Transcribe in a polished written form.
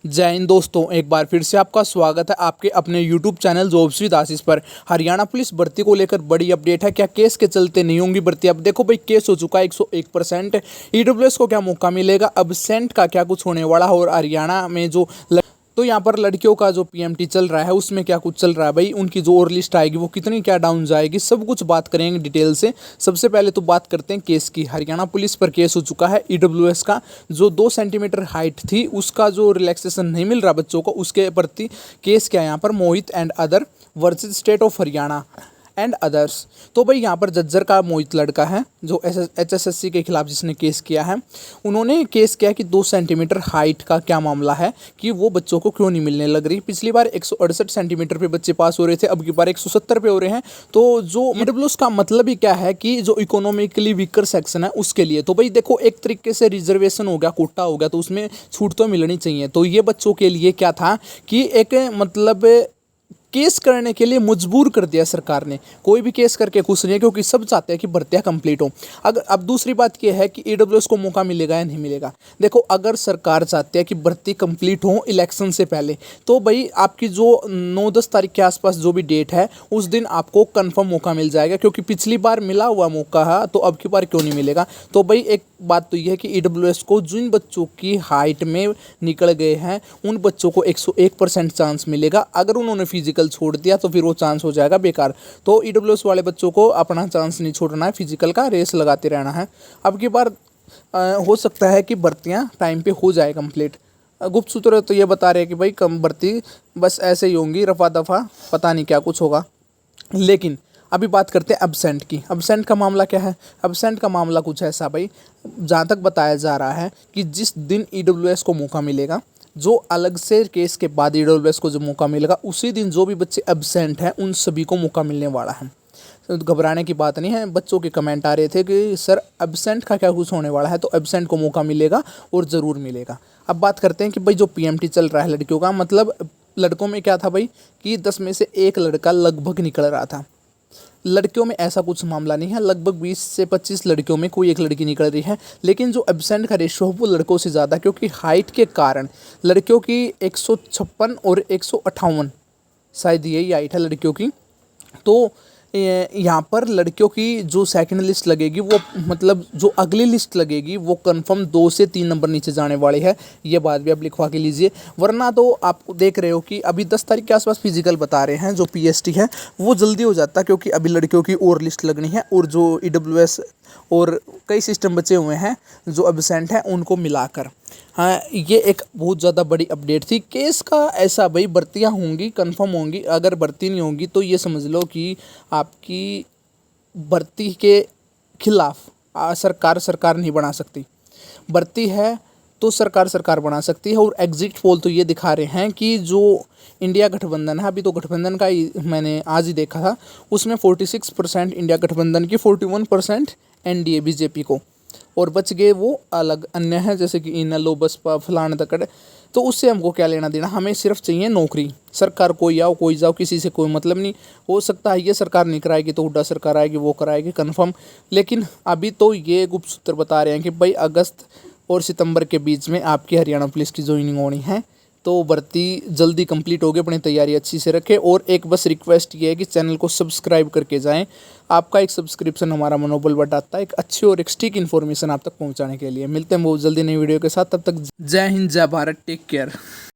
जय हिंद दोस्तों, एक बार फिर से आपका स्वागत है आपके अपने YouTube चैनल जॉब्स विद आशीष पर। हरियाणा पुलिस भर्ती को लेकर बड़ी अपडेट है। क्या केस के चलते नहीं होंगी भर्ती? अब देखो भाई, केस हो चुका है 101%। ईडब्ल्यूएस को क्या मौका मिलेगा? अब्सेंट का क्या कुछ होने वाला है? और हरियाणा में जो तो यहाँ पर लड़कियों का जो पीएमटी चल रहा है उसमें क्या कुछ चल रहा है भाई, उनकी जो और लिस्ट आएगी वो कितनी क्या डाउन जाएगी, सब कुछ बात करेंगे डिटेल से। सबसे पहले तो बात करते हैं केस की। हरियाणा पुलिस पर केस हो चुका है ईडब्ल्यूएस का। जो 2 सेंटीमीटर हाइट थी उसका जो रिलैक्सेशन नहीं मिल रहा बच्चों को, उसके प्रति केस क्या है यहाँ पर, Mohit and other versus state of Haryana and others. तो भाई यहाँ पर जज्जर का मोहित लड़का है जो HSSC के खिलाफ जिसने केस किया है। उन्होंने केस किया कि 2 सेंटीमीटर हाइट का क्या मामला है कि वो बच्चों को क्यों नहीं मिलने लग रही। पिछली बार 168 सेंटीमीटर पे बच्चे पास हो रहे थे, अब की बार 170 पे हो रहे हैं। तो जो ईडब्ल्यूएस का मतलब ही क्या है कि जो इकोनॉमिकली वीकर सेक्शन है उसके लिए। तो भाई देखो, एक तरीके से रिजर्वेशन हो गया, कोटा हो गया, तो उसमें छूट तो मिलनी चाहिए। तो ये बच्चों के लिए क्या था कि एक मतलब केस करने के लिए मजबूर कर दिया सरकार ने। कोई भी केस करके खुश नहीं है क्योंकि सब चाहते हैं कि भर्तियां कंप्लीट हो। अगर अब दूसरी बात यह है कि ईडब्ल्यूएस को मौका मिलेगा या नहीं मिलेगा। देखो, अगर सरकार चाहती है कि भर्ती कंप्लीट हो इलेक्शन से पहले, तो भाई आपकी जो 9-10 तारीख के आसपास जो भी डेट है उस दिन आपको कंफर्म मौका मिल जाएगा। क्योंकि पिछली बार मिला हुआ मौका है तो अब की बार क्यों नहीं मिलेगा। तो भाई एक बात तो यह है कि ईडब्ल्यूएस को जिन बच्चों की हाइट में निकल गए हैं उन बच्चों को 101% चांस मिलेगा। अगर उन्होंने फिजिकल छोड़ दिया तो फिर वो चांस हो जाएगा बेकार। तो ईडब्ल्यूएस वाले बच्चों को अपना चांस नहीं छोड़ना है, फिजिकल का रेस लगाते रहना है। अब की बार हो सकता है कि भर्तियां टाइम पे हो जाए कंप्लीट। गुप्त सूत्र तो ये बता रहे हैं कि भाई कम भर्ती बस ऐसे ही होंगी, रफा दफा, पता नहीं क्या कुछ होगा। लेकिन अभी बात करते हैं एब्सेंट की। एब्सेंट का मामला क्या है? एब्सेंट का मामला कुछ ऐसा भाई, जहाँ तक बताया जा रहा है कि जिस दिन ईडब्ल्यूएस को मौका मिलेगा, जो अलग से केस के बाद ईडब्ल्यूएस को जो मौका मिलेगा, उसी दिन जो भी बच्चे एब्सेंट हैं उन सभी को मौका मिलने वाला है। तो घबराने की बात नहीं है। बच्चों के कमेंट आ रहे थे कि सर एब्सेंट का क्या कुछ होने वाला है, तो एब्सेंट को मौका मिलेगा और ज़रूर मिलेगा। अब बात करते हैं कि भाई जो पीएमटी चल रहा है लड़कियों का, मतलब लड़कों में क्या था भाई कि 10 में से 1 लड़का लगभग निकल रहा था। लड़कियों में ऐसा कुछ मामला नहीं है, लगभग 20 से 25 लड़कियों में कोई एक लड़की निकल रही है। लेकिन जो एब्सेंट का रेशो है वो लड़कों से ज़्यादा, क्योंकि हाइट के कारण लड़कियों की 156 और 158 शायद यही हाइट है लड़कियों की। तो यहाँ पर लड़कियों की जो सेकंड लिस्ट लगेगी वो, मतलब जो अगली लिस्ट लगेगी वो कंफर्म 2 से 3 नंबर नीचे जाने वाली है। ये बात भी आप लिखवा के लीजिए, वरना तो आप देख रहे हो कि अभी 10 तारीख के आसपास फिजिकल बता रहे हैं। जो पीएसटी है वो जल्दी हो जाता क्योंकि अभी लड़कियों की और लिस्ट लगनी है, और जो ईडब्ल्यूएस और कई सिस्टम बचे हुए हैं जो एब्सेंट हैं उनको मिलाकर। हाँ, ये एक बहुत ज़्यादा बड़ी अपडेट थी। केस का ऐसा भाई, भर्तियाँ होंगी, कंफर्म होंगी। अगर भर्ती नहीं होंगी तो ये समझ लो कि आपकी भर्ती के खिलाफ सरकार नहीं बना सकती। भर्ती है तो सरकार बना सकती है। और एग्जिट पोल तो ये दिखा रहे हैं कि जो इंडिया गठबंधन है, अभी तो गठबंधन का ही मैंने आज ही देखा था, उसमें 46% इंडिया गठबंधन की, 41% एनडीए बीजेपी को, और बच गए वो अलग अन्य हैं जैसे कि इनेलो, बसपा, फलाने तकड़। तो उससे हमको क्या लेना देना, हमें सिर्फ चाहिए नौकरी। सरकार कोई आओ कोई जाओ, किसी से कोई मतलब नहीं। हो सकता है ये सरकार नहीं कराएगी तो हुड्डा सरकार आएगी, वो कराएगी कंफर्म। लेकिन अभी तो ये गुप्त सूत्र बता रहे हैं कि भाई अगस्त और सितंबर के बीच में आपकी हरियाणा पुलिस की ज्वाइनिंग होनी है। तो भर्ती जल्दी कंप्लीट होगी, अपनी तैयारी अच्छी से रखें। और एक बस रिक्वेस्ट ये है कि चैनल को सब्सक्राइब करके जाएं। आपका एक सब्सक्रिप्शन हमारा मनोबल बढ़ाता है, एक अच्छी और एक सटीक इन्फॉर्मेशन आप तक पहुंचाने के लिए। मिलते हैं बहुत जल्दी नई वीडियो के साथ, तब तक जय हिंद, जय भारत, टेक केयर।